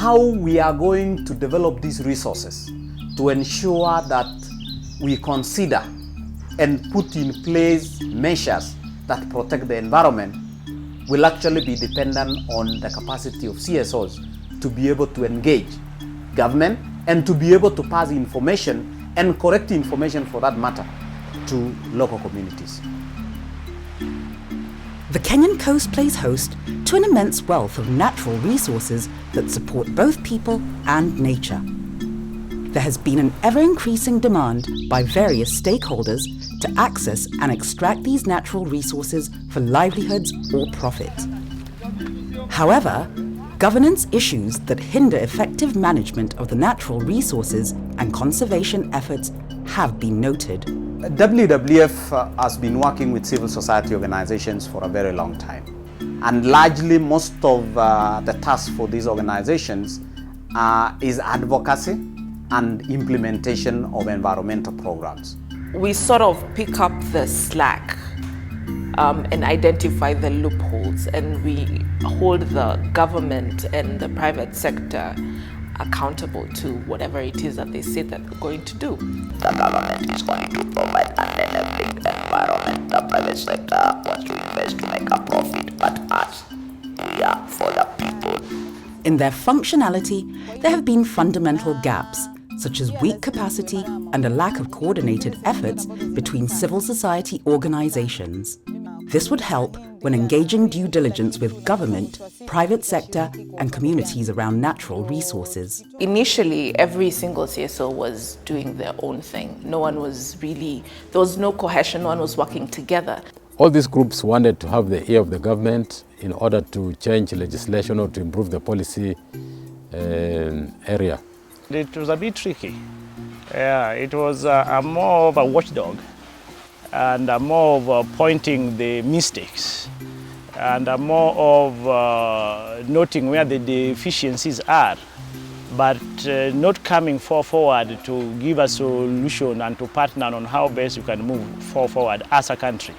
how we are going to develop these resources to ensure that we consider and put in place measures that protect the environment will actually be dependent on the capacity of CSOs to be able to engage government and to be able to pass information and correct information for that matter to local communities. The Kenyan coast plays host to an immense wealth of natural resources that support both people and nature. There has been an ever-increasing demand by various stakeholders to access and extract these natural resources for livelihoods or profit. However, governance issues that hinder effective management of the natural resources and conservation efforts have been noted. WWF has been working with civil society organizations for a very long time. And largely most of the task for these organizations is advocacy and implementation of environmental programs. We sort of pick up the slack and identify the loopholes, and we hold the government and the private sector accountable to whatever it is that they say that they're going to do. The government is going to provide an enabling environment. The private sector wants to invest to make a profit, but us, we are for the people. In their functionality, there have been fundamental gaps, such as weak capacity and a lack of coordinated efforts between civil society organizations. This would help when engaging due diligence with government, private sector, and communities around natural resources. Initially, every single CSO was doing their own thing. No one was really, there was no cohesion, no one was working together. All these groups wanted to have the ear of the government in order to change legislation or to improve the policy area. It was a bit tricky. It was more of a watchdog and more of pointing the mistakes and more of noting where the deficiencies are, but not coming forward to give a solution and to partner on how best we can move forward as a country.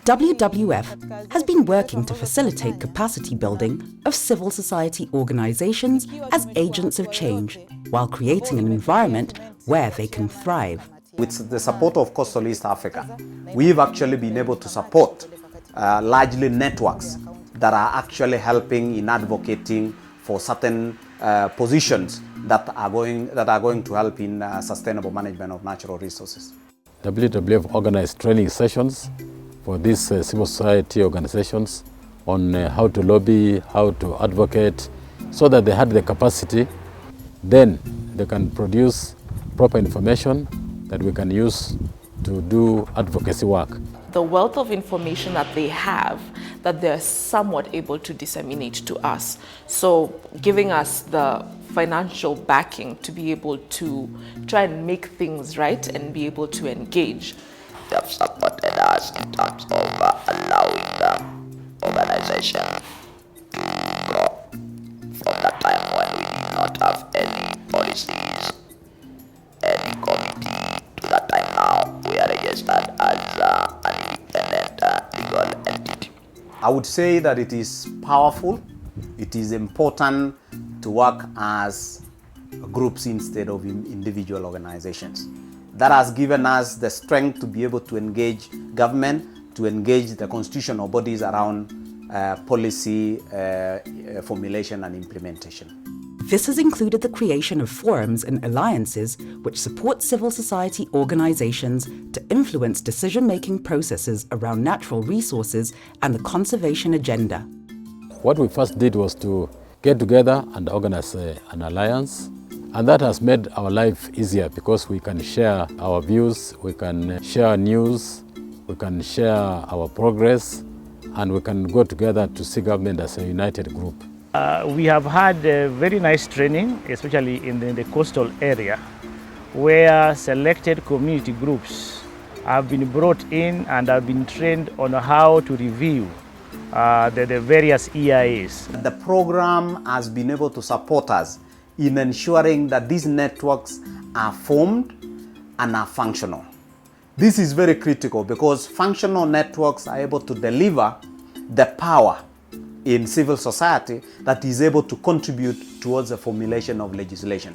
WWF has been working to facilitate capacity building of civil society organizations as agents of change, while creating an environment where they can thrive. With the support of Coastal East Africa, we've actually been able to support largely networks that are actually helping in advocating for certain positions that are going to help in sustainable management of natural resources. WWF organized training sessions for these civil society organizations on how to lobby, how to advocate, so that they had the capacity. Then they can produce proper information that we can use to do advocacy work. The wealth of information that they have, that they're somewhat able to disseminate to us. So giving us the financial backing to be able to try and make things right and be able to engage. They have supported us in terms of allowing the organization to grow from the time when we did not have any policies, any committee, to the time now we are registered as an independent legal entity. I would say that it is powerful, it is important to work as groups instead of individual organizations. That has given us the strength to be able to engage government, to engage the constitutional bodies around policy formulation and implementation. This has included the creation of forums and alliances which support civil society organizations to influence decision-making processes around natural resources and the conservation agenda. What we first did was to get together and organize an alliance. And that has made our life easier because we can share our views, we can share news, we can share our progress, and we can go together to see government as a united group. We have had a very nice training, especially in the coastal area, where selected community groups have been brought in and have been trained on how to review the various EIAs. The program has been able to support us in ensuring that these networks are formed and are functional. This is very critical because functional networks are able to deliver the power in civil society that is able to contribute towards the formulation of legislation.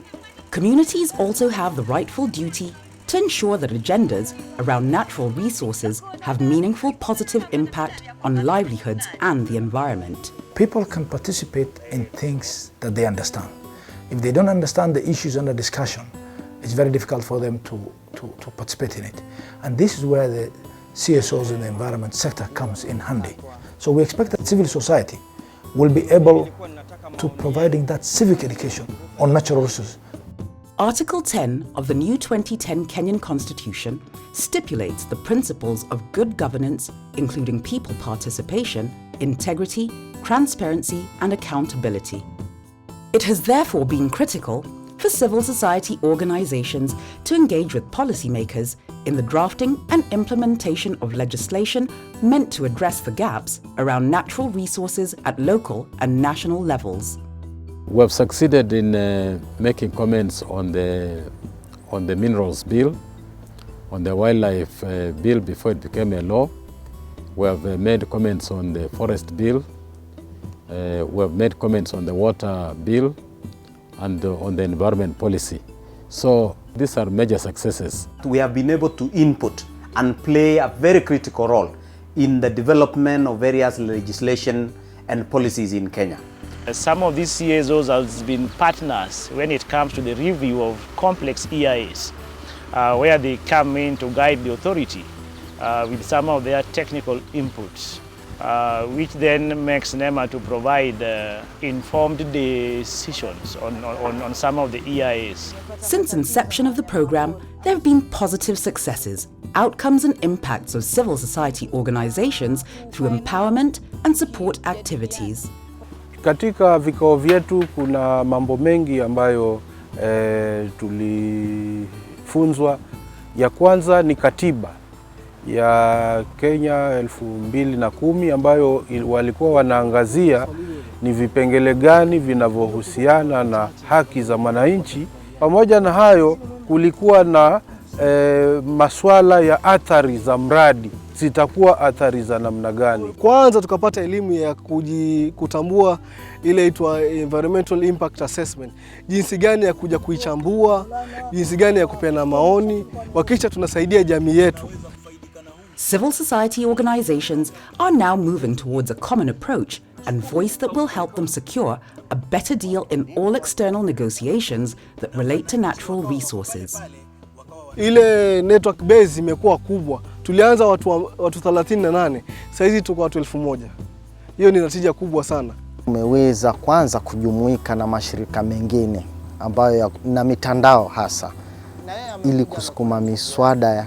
Communities also have the rightful duty to ensure that agendas around natural resources have meaningful positive impact on livelihoods and the environment. People can participate in things that they understand. If they don't understand the issues under discussion, it's very difficult for them to participate in it. And this is where the CSOs in the environment sector comes in handy. So we expect that civil society will be able to providing that civic education on natural resources. Article 10 of the new 2010 Kenyan Constitution stipulates the principles of good governance, including people participation, integrity, transparency, and accountability. It has therefore been critical for civil society organizations to engage with policymakers in the drafting and implementation of legislation meant to address the gaps around natural resources at local and national levels. We have succeeded in making comments on the minerals bill, on the wildlife bill before it became a law. We have made comments on the forest bill. We have made comments on the water bill and on the environment policy. So these are major successes. We have been able to input and play a very critical role in the development of various legislation and policies in Kenya. Some of these CSOs have been partners when it comes to the review of complex EIAs, where they come in to guide the authority with some of their technical inputs, which then makes NEMA to provide informed decisions on some of the EIAs. Since inception of the program, there have been positive successes, outcomes and impacts of civil society organizations through empowerment and support activities. Katika vikao vyetu kuna mambo mengi ambayo tulifunzwa. Ya kwanza ni katiba ya Kenya 2010 ambayo walikuwa wanaangazia ni vipengele gani vinavyohusiana na haki za wananchi. Pamoja na hayo kulikuwa na masuala ya athari za mradi, zitakuwa athari za namna gani. Kwanza tukapata elimu ya kutambua ile itwa environmental impact assessment, jinsi gani ya kuja kuichambua, jinsi gani ya kupeana maoni, wakisha tunasaidia jamii yetu. Civil society organizations are now moving towards a common approach and voice that will help them secure a better deal in all external negotiations that relate to natural resources. Ile network base imekuwa kubwa. Tulianza watu 38, sasa hizi tuko watu 1000. Hiyo ni natija kubwa sana. Tumeweza kwanza kujumuika na mashirika mengine ambayo na mitandao hasa ili kusukuma miswada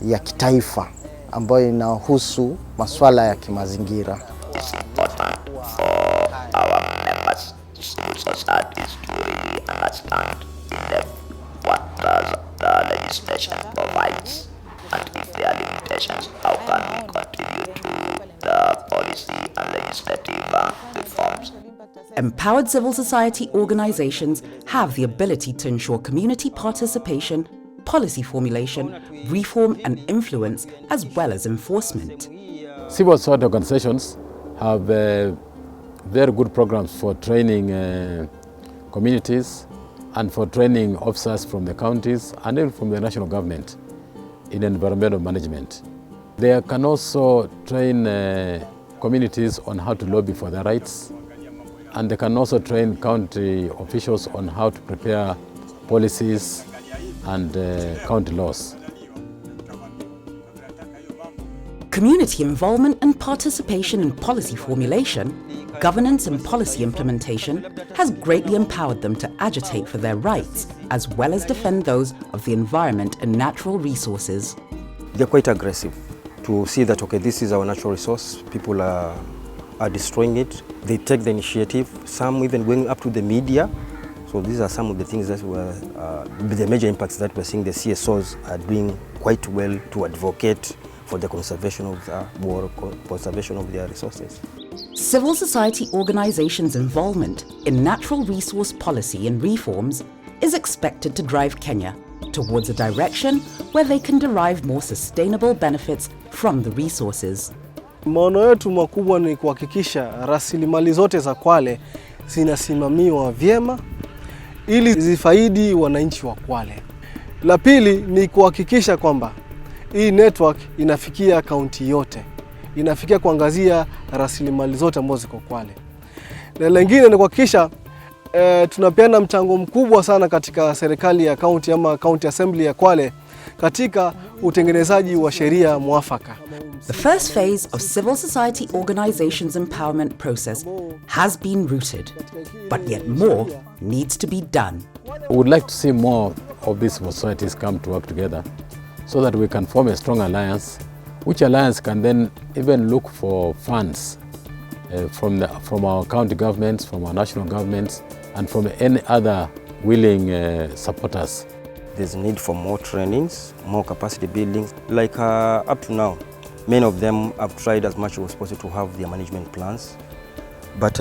ya kitaifa ambayo inahusu masuala ya kimazingira. It's important for our members, civil societies to really understand what the legislation provides, and if there are limitations, how can we contribute to the policy and legislative reforms. Empowered civil society organizations have the ability to ensure community participation, policy formulation, reform and influence, as well as enforcement. Civil society organizations have very good programs for training communities and for training officers from the counties and even from the national government in environmental management. They can also train communities on how to lobby for their rights, and they can also train county officials on how to prepare policies and county laws. Community involvement and participation in policy formulation, governance and policy implementation has greatly empowered them to agitate for their rights, as well as defend those of the environment and natural resources. They're quite aggressive to see that, okay, this is our natural resource, people are destroying it. They take the initiative, some even going up to the media. So these are some of the things that were the major impacts that we're seeing the CSOs are doing quite well to advocate for the conservation of the water, conservation of their resources. Civil society organizations' involvement in natural resource policy and reforms is expected to drive Kenya towards a direction where they can derive more sustainable benefits from the resources. Maono yetu makubwa ni kuhakikisha rasilimali zote za Kwale zinasimamiwa vyema ili zifaidi wananchi wa Kwale. La pili ni kuhakikisha kwamba hii network inafikia kaunti yote, inafikia kuangazia rasilimali zote ambazo ziko Kwale. Na lingine ni kuhakikisha tunapeana mchango mkubwa sana katika serikali ya kaunti ama county assembly ya Kwale katika utengenezaji wa sheria mwafaka. The first phase of civil society organizations' empowerment process has been rooted, but yet more needs to be done. We would like to see more of these societies come to work together so that we can form a strong alliance, which alliance can then even look for funds from our county governments, from our national governments, and from any other willing supporters. There's a need for more trainings, more capacity building. Like up to now, many of them have tried as much as possible to have their management plans. But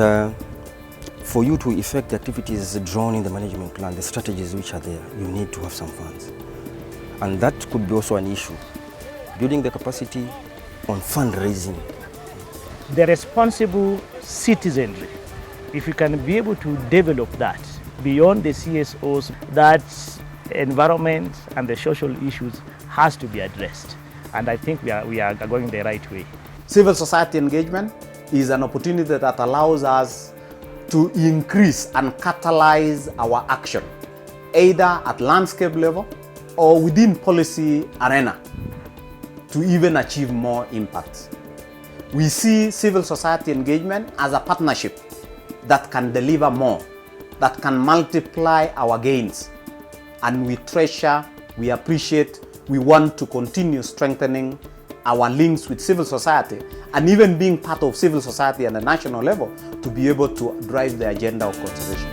for you to effect the activities drawn in the management plan, the strategies which are there, you need to have some funds. And that could be also an issue. Building the capacity on fundraising. The responsible citizenry, if you can be able to develop that beyond the CSOs, that environment and the social issues has to be addressed. And I think we are going the right way. Civil society engagement is an opportunity that allows us to increase and catalyze our action, either at landscape level or within policy arena, to even achieve more impact. We see civil society engagement as a partnership that can deliver more, that can multiply our gains. And we treasure, we appreciate, we want to continue strengthening our links with civil society and even being part of civil society at the national level to be able to drive the agenda of conservation.